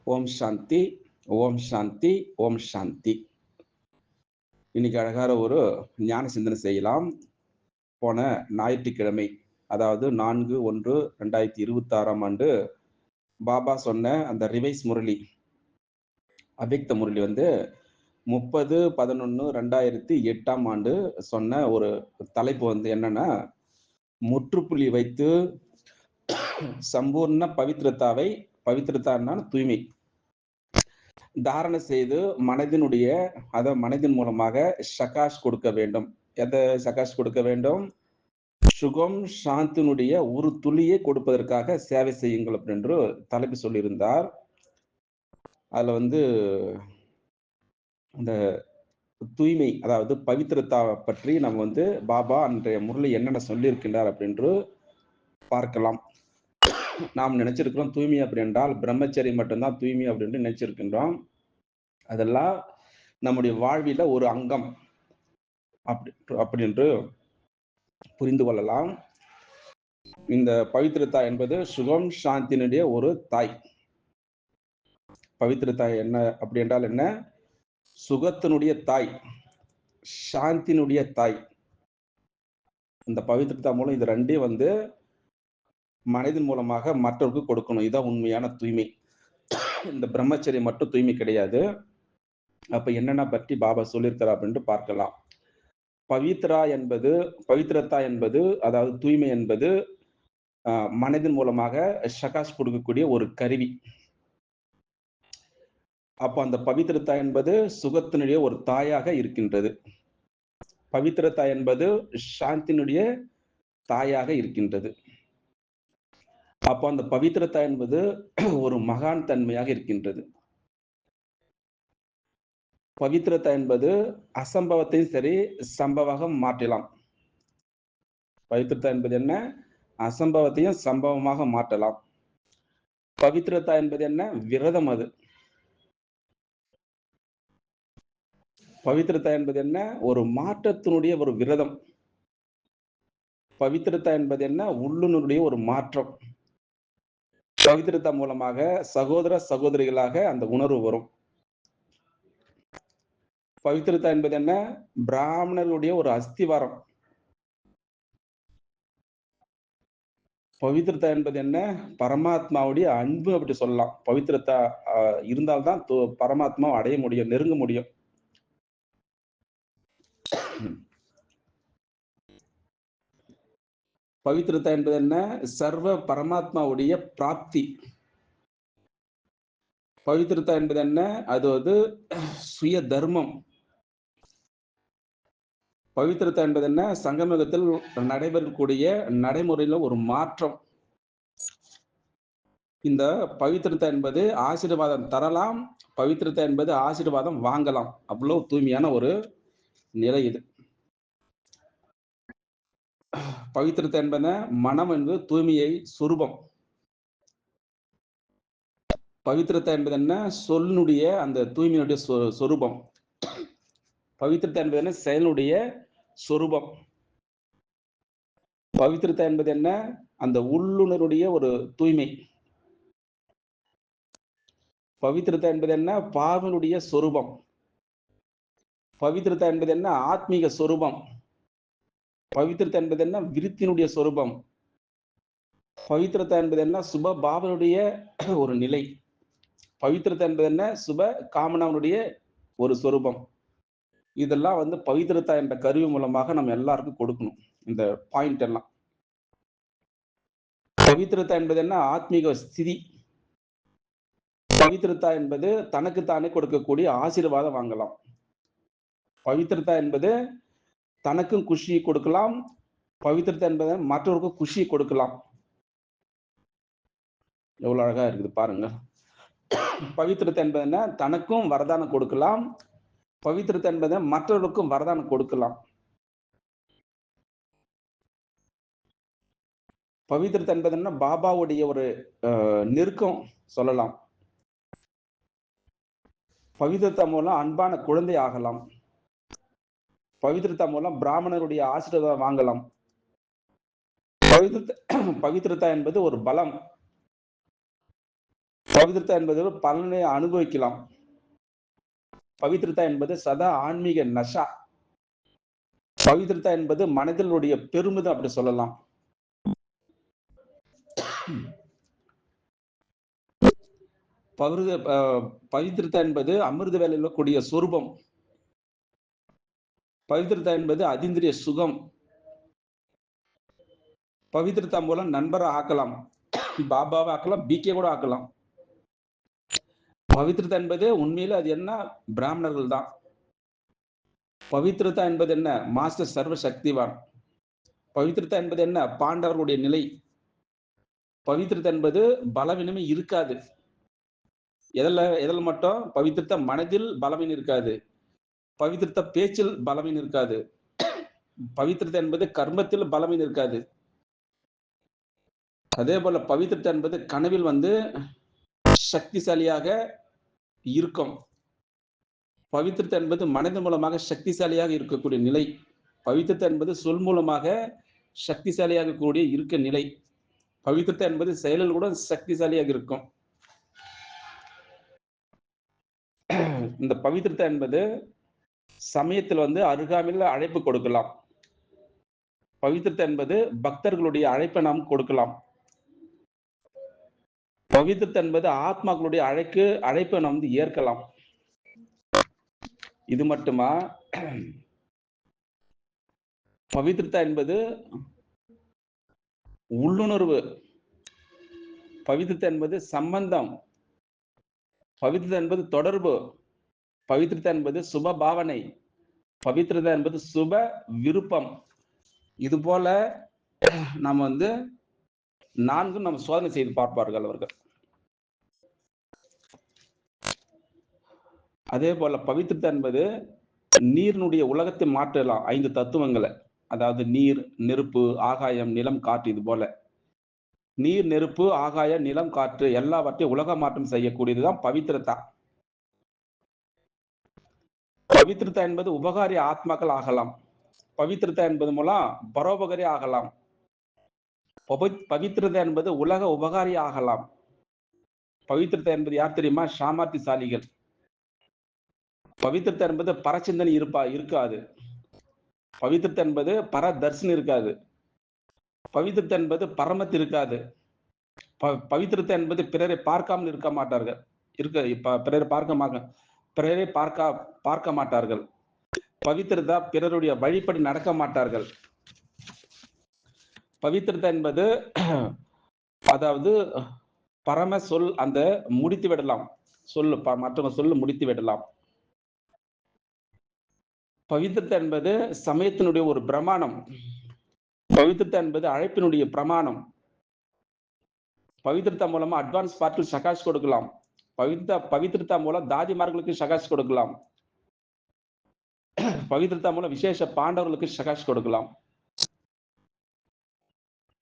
ஓம் சாந்தி, ஓம் சாந்தி, ஓம் சாந்தி. இன்னைக்கு அழகான ஒரு ஞான சிந்தனை செய்யலாம். போன ஞாயிற்றுக்கிழமை, அதாவது 4/1/2026 பாபா சொன்ன அந்த ரிவைஸ் முரளி, அவ்யக்த முரளி 30/11/2008 சொன்ன ஒரு தலைப்பு என்னன்னா, முற்றுப்புள்ளி வைத்து சம்பூர்ண பவித்ரதாவை, பவித்ரதான்னா தூய்மை, தாரணை செய்து மனதின் மூலமாக சகாஷ் கொடுக்க வேண்டும். எதை சகாஷ் கொடுக்க வேண்டும்? சுகம் சாந்தினுடைய ஒரு துளியை கொடுப்பதற்காக சேவை செய்யுங்கள் அப்படின்னு தலைப்பு சொல்லியிருந்தார். அதுல இந்த தூய்மை, அதாவது பவித்திரதா பற்றி நம்ம பாபா அன்றைய முரளி என்னென்ன சொல்லியிருக்கின்றார் அப்படின்னு பார்க்கலாம். நாம் நினைச்சிருக்கிறோம் தூய்மை அப்படி என்றால் பிரம்மச்சரி மட்டும்தான் தூய்மை அப்படின்னு நினைச்சிருக்கின்றோம். அதெல்லாம் நம்முடைய வாழ்வில ஒரு அங்கம் அப்படி என்று புரிந்து கொள்ளலாம். இந்த பவித்ரதா என்பது சுகம் சாந்தியினுடைய ஒரு தாய். பவித்ரதா என்ன அப்படி என்றால் என்ன? சுகத்தினுடைய தாய், சாந்தியினுடைய தாய். இந்த பவித்ரதா மூலம் இது ரெண்டையும் மனதின் மூலமாக மற்றவருக்கு கொடுக்கணும். இதுதான் உண்மையான தூய்மை. இந்த பிரம்மச்சரியம் மட்டும் தூய்மை கிடையாது. அப்ப என்னென்ன பற்றி பாபா சொல்லியிருக்கிறார் அப்படின்ட்டு பார்க்கலாம். பவித்ரதா என்பது அதாவது தூய்மை என்பது மனதின் மூலமாக சகாஷ் கொடுக்கக்கூடிய ஒரு கருவி. அப்போ அந்த பவித்ரதா என்பது சுகத்தினுடைய ஒரு தாயாக இருக்கின்றது. பவித்ரதா என்பது சாந்தியினுடைய தாயாக இருக்கின்றது. அப்போ அந்த பவித்ரதா என்பது ஒரு மகான் தன்மையாக இருக்கின்றது. பவித்ரதா என்பது அசம்பவத்தையும் சரி சம்பவமாக மாற்றலாம். பவித்ரதா என்பது என்ன? அசம்பவத்தையும் சம்பவமாக மாற்றலாம். பவித்ரதா என்பது என்ன? விரதம். அது பவித்ரதா என்பது என்ன? ஒரு மாற்றத்தினுடைய ஒரு விரதம். பவித்ரதா என்பது என்ன? உள்ளுணர்வுடைய ஒரு மாற்றம். பவித்ரதா மூலமாக சகோதர சகோதரிகளாக அந்த உணர்வு வரும். பவித்ரதா என்பது என்ன? பிராமணர்களுடைய ஒரு அஸ்திவாரம். பவித்ரதா என்பது என்ன? பரமாத்மாவுடைய அன்பு அப்படி சொல்லலாம். பவித்ரதா இருந்தால்தான் பரமாத்மா அடைய முடியும், நெருங்க முடியும். பவித்ரதா என்பது என்ன? சர்வ பரமாத்மாவுடைய பிராப்தி. பவித்ரதா என்பது என்ன? அது சுய தர்மம். பவித்ரதா என்பது என்ன? சங்கமயுகத்தில் நடைபெறக்கூடிய நடைமுறையில ஒரு மாற்றம். இந்த பவித்ரதா என்பது ஆசீர்வாதம் தரலாம், பவித்ரதா என்பது ஆசீர்வாதம் வாங்கலாம். அவ்வளவு தூய்மையான ஒரு நிலை இது. பவித்ரதா என்பது மனம் என்பது தூய்மையை சொரூபம். பவித்ரதா என்பது என்ன? சொல்லுடைய அந்த தூய்மையுடைய சொரூபம். பவித்ரதா என்பது என்ன? செயலுடைய சொரூபம். பவித்ரதா என்பது என்ன? அந்த உள்ளுணருடைய ஒரு தூய்மை. பவித்ரதா என்பது என்ன? பாவனுடைய சொரூபம். பவித்ரதா என்பது என்ன? ஆத்மீக சொரூபம். பவித்ரதா என்பது என்ன? விருத்தினுடைய சொரூபம். பவித்ரதா என்பது என்ன? சுப பாவனுடைய ஒரு நிலை. பவித்ரதா என்பது என்ன? சுப காமனாவுடைய ஒரு சொரூபம். இதெல்லாம் பவித்ரதா என்ற கருவி மூலமாக நம்ம எல்லாருக்கும் கொடுக்கணும். இந்த பாயிண்ட் எல்லாம். பவித்ரதா என்பது என்ன? ஆத்மீக ஸ்திதி. பவித்ரதா என்பது தனக்குத்தானே கொடுக்கக்கூடிய ஆசீர்வாதம் வாங்கலாம். பவித்ரதா என்பது தனக்கும் குஷியை கொடுக்கலாம். பவித்ரதா என்பது மற்றவருக்கும் குஷியை கொடுக்கலாம். எவ்வளவு அழகா இருக்குது பாருங்க. பவித்ரதா என்பது என்ன? தனக்கும் வரதானம் கொடுக்கலாம். பவித்ரதா என்பதை மற்றவருக்கும் வரதானம் கொடுக்கலாம். பவித்ரதா என்பது என்ன? பாபாவுடைய ஒரு நெருக்கம் சொல்லலாம். பவித்ரதா மூலம் அன்பான குழந்தை ஆகலாம். பவித்ரதா மூலம் பிராமணருடைய ஆசீர்வாதம் வாங்கலாம். பவித்ரதா என்பது ஒரு பலம். பவித்ரதா என்பது பலனை அனுபவிக்கலாம். பவித்ரதா என்பது சதா ஆன்மீக நஷா. பவித்ரதா என்பது மனதிலுடைய பெருமிதம் அப்படி சொல்லலாம். பவித்ரதா என்பது அமிர்த வேலையில் கூடிய சொரூபம். பவித்ரதா என்பது அதீந்திரிய சுகம். பவித்ரதா மூலம் நண்பரை ஆக்கலாம், பாபாவை ஆக்கலாம், பிகே கூட ஆக்கலாம். பவித்ரதா என்பது உண்மையில அது என்ன, பிராமணர்கள் தான். பவித்ரதா என்பது என்ன, மாஸ்டர் சர்வ சக்திவான். பவித்ரதா என்பது என்ன, பாண்டவர்களுடைய நிலை. பவித்ரதா என்பது பலவீனமே இருக்காது. எதில் மட்டும் பவித்ரதா மனதில் பலவீனம் இருக்காது, பவித்ரதா பேச்சில் பலவீனம் இருக்காது, பவித்ரதா என்பது கர்மத்தில் பலவீனம் இருக்காது. அதே போல பவித்ரதா என்பது கனவில் சக்திசாலியாக இருக்கும். பவித்ரதா என்பது மனித மூலமாக சக்திசாலியாக இருக்கக்கூடிய நிலை. பவித்ரதா என்பது சொல் மூலமாக சக்திசாலியாக கூடிய இருக்க நிலை. பவித்ரதா என்பது செயலில் கூட சக்திசாலியாக இருக்கும். இந்த பவித்ரதா என்பது சமயத்தில் அருகாமையில் அழைப்பு கொடுக்கலாம். பவித்ரதா என்பது பக்தர்களுடைய அழைப்பை நாம் கொடுக்கலாம். பவித்ரதா என்பது ஆத்மாக்களுடைய அழைப்பை நாம் ஏற்கலாம். இது மட்டுமா, பவித்ரதா என்பது உள்ளுணர்வு. பவித்ரதா என்பது சம்பந்தம். பவித்ரதா என்பது தொடர்பு. பவித்ரதா என்பது சுப பாவனை. பவித்ரதா என்பது சுப விருப்பம். இது போல நாம் 4 நம்ம சோதனை செய்து பார்ப்பார்கள் அவர்கள். அதே போல பவித்ரதா என்பது நீரினுடைய உலகத்தை மாற்றலாம். 5 தத்துவங்களை, அதாவது நீர், நெருப்பு, ஆகாயம், நிலம், காற்று. இது போல நீர், நெருப்பு, ஆகாயம், நிலம், காற்று எல்லாவற்றையும் உலக மாற்றம் செய்யக்கூடியதுதான் பவித்ரதா. பவித்ரதா என்பது உபகாரி ஆத்மாக்கள் ஆகலாம். பவித்ரதா என்பது மூலம் பரோபகாரி ஆகலாம். பவித்ரதா என்பது உலக உபகாரி ஆகலாம். பவித்ரதா என்பது யார் தெரியுமா, சாமர்த்தியசாலிகள். பவித்ரதா என்பது பரச்சிந்தனை இருக்காது. பவித்ரதா என்பது பரதர்ஷன் இருக்காது. பவித்ரதா என்பது பரமத்து இருக்காது. பவித்ரதா என்பது பிறரை பார்க்காமல் இருக்க மாட்டார்கள். பிறரை பார்க்க மாட்டார்கள். பவித்ரதா பிறருடைய வழிப்படி நடக்க மாட்டார்கள். பவித்ரதா என்பது அதாவது பரம சொல் முடித்து விடலாம். மற்றவங்க சொல்ல முடித்து விடலாம். பவித்ரதா என்பது சமயத்தினுடைய ஒரு பிரமாணம். பவித்ரதா என்பது அழைப்பினுடைய பிரமாணம். பவித்ரதா மூலமா அட்வான்ஸ் பார்ட்டில் சகாஷ் கொடுக்கலாம். பவித்ரதா மூலம் தாதிமார்களுக்கு சகாஷ் கொடுக்கலாம். பவித்ரதா மூலம் விசேஷ பாண்டவர்களுக்கு சகாஷ் கொடுக்கலாம்.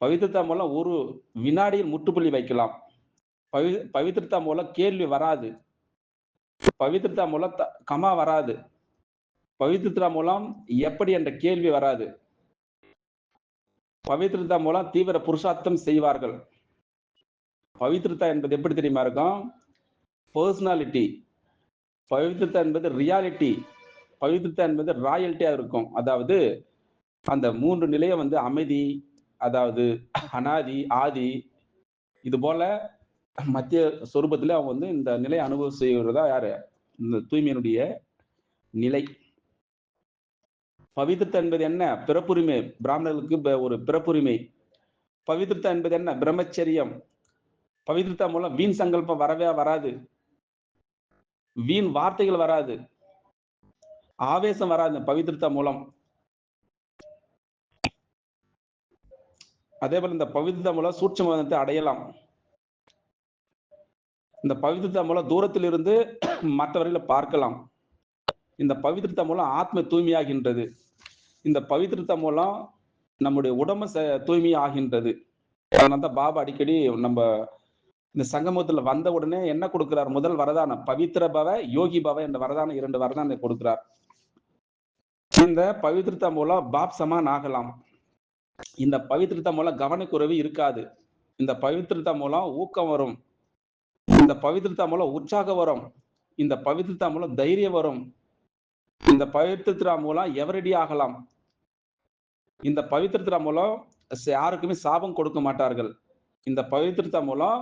பவித்ரதா மூலம் ஒரு வினாடியில் முற்றுப்புள்ளி வைக்கலாம். பவித்ரதா மூலம் கேள்வி வராது. பவித்ரதா மூலம் கமா வராது. பவித்ரதா மூலம் எப்படி என்ற கேள்வி வராது. பவித்ரதா மூலம் தீவிர புருஷார்த்தம் செய்வார்கள். பவித்ரதா என்பது எப்படி தெரியுமா இருக்கும், பர்சனாலிட்டி. பவித்ரதா என்பது ரியாலிட்டி. பவித்ரதா என்பது ராயல்ட்டியா இருக்கும். அதாவது அந்த 3 நிலையை அமைதி, அதாவது அனாதி, ஆதி, இது போல மத்திய சொரூபத்துல அவங்க இந்த நிலை அனுபவம் செய்வதா யாரு, இந்த தூய்மையினுடைய நிலை. பவித்ரதா என்பது என்ன, பிறப்புரிமை. பிராமணர்களுக்கு ஒரு பிறப்புரிமை. பவித்ரதா என்பது என்ன, பிரம்மச்சரியம். பவித்ரதா மூலம் வீண் சங்கல்பம் வரவே வராது. வீண் வார்த்தைகள் வராது. ஆவேசம் வராது பவித்ரதா மூலம். அதே போல இந்த பவித்ரதா மூலம் சூட்சுமத்தை அடையலாம். இந்த பவித்ரதா மூலம் தூரத்தில் இருந்து மற்றவர்களை பார்க்கலாம். இந்த பவித்ரதா மூலம் ஆத்ம தூய்மையாகின்றது. இந்த பவித்ரதா மூலம் நம்முடைய உடம்பு தூய்மை ஆகின்றது. அதனால்தான் பாபா அடிக்கடி நம்ம இந்த சங்கமத்துல வந்த உடனே என்ன கொடுக்கிறார், முதல் வரதானம் பவித்ர பவ, யோகி பவ என்ற வரதானம், 2 வரதானம் கொடுக்கிறார். இந்த பவித்ரதா மூலம் பாப் சமான் ஆகலாம். இந்த பவித்ரதா மூலம் கவனக்குறைவு இருக்காது. இந்த பவித்ரதா மூலம் ஊக்கம் வரும். இந்த பவித்திரதா மூலம் உற்சாகம் வரும். இந்த பவித்திரதா மூலம் தைரியம் வரும். இந்த பவித்திரதா மூலம் எவரடி ஆகலாம். இந்த பவித்திரதா மூலம் யாருக்குமே சாபம் கொடுக்க மாட்டார்கள். இந்த பவித்திரதா மூலம்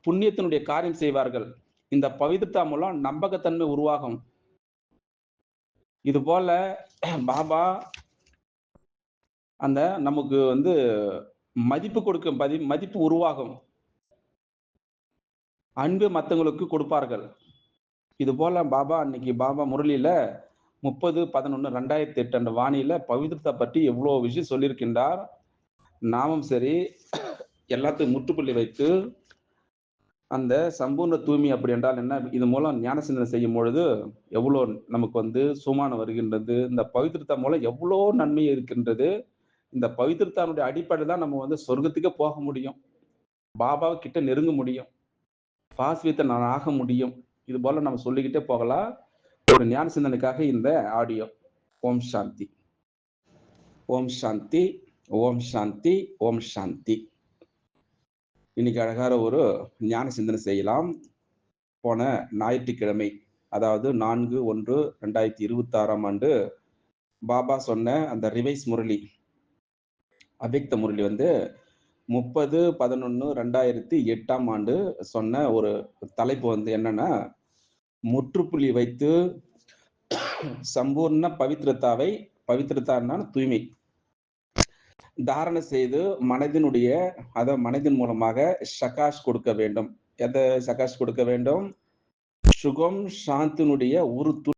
புண்ணியத்தினுடைய காரியம் செய்வார்கள். இந்த பவித்திரதா மூலம் நம்பகத்தன்மை உருவாகும். இது போல பாபா அந்த நமக்கு வந்து மதிப்பு கொடுக்கும் மதிப்பு உருவாகும். அன்பு மத்தவங்களுக்கு கொடுப்பார்கள். இது போல பாபா அன்னைக்கு பாபா முரளியில 30/11/2008 அந்த வாணியில பவித்திரதா பற்றி எவ்வளவு விஷயம் சொல்லியிருக்கின்றார். நாமும் சரி எல்லாத்தையும் முற்றுப்புள்ளி வைத்து அந்த சம்பூர்ண தூய்மை அப்படி என்றால் என்ன, இது மூலம் ஞான சிந்தனை செய்யும் பொழுது எவ்வளோ நமக்கு வந்து சுமானம் வருகின்றது. இந்த பவித்திரதா மூலம் எவ்வளோ நன்மை இருக்கின்றது. இந்த பவித்திரதானுடைய அடிப்படை தான் நம்ம வந்து சொர்க்கத்துக்கே போக முடியும். பாபா கிட்ட நெருங்க முடியும். பாஸ்வித்த நான் ஆக முடியும். இது போல நம்ம சொல்லிக்கிட்டே போகலாம். ஒரு ஞான சிந்தனைக்காக இந்த ஆடியோ. ஓம் சாந்தி, ஓம் சாந்தி, ஓம் சாந்தி, ஓம் சாந்தி. இன்னைக்கு அழகான ஒரு ஞான சிந்தனை செய்யலாம். போன ஞாயிற்றுக்கிழமை, அதாவது 4/1/2026 பாபா சொன்ன அந்த ரிவைஸ் முரளி, அவ்யக்த முரளி வந்து 30/11/2008 சொன்ன ஒரு தலைப்பு வந்து என்னன்னா, முற்றுப்புள்ளி வைத்து சம்பூர்ண பவித்திரதாவை, பவித்திரதான தூய்மை தாரணை செய்து மனதினுடைய மனதின் மூலமாக சகாஷ் கொடுக்க வேண்டும். எதை சகாஷ் கொடுக்க வேண்டும்? சுகம் சாந்தினுடைய ஒரு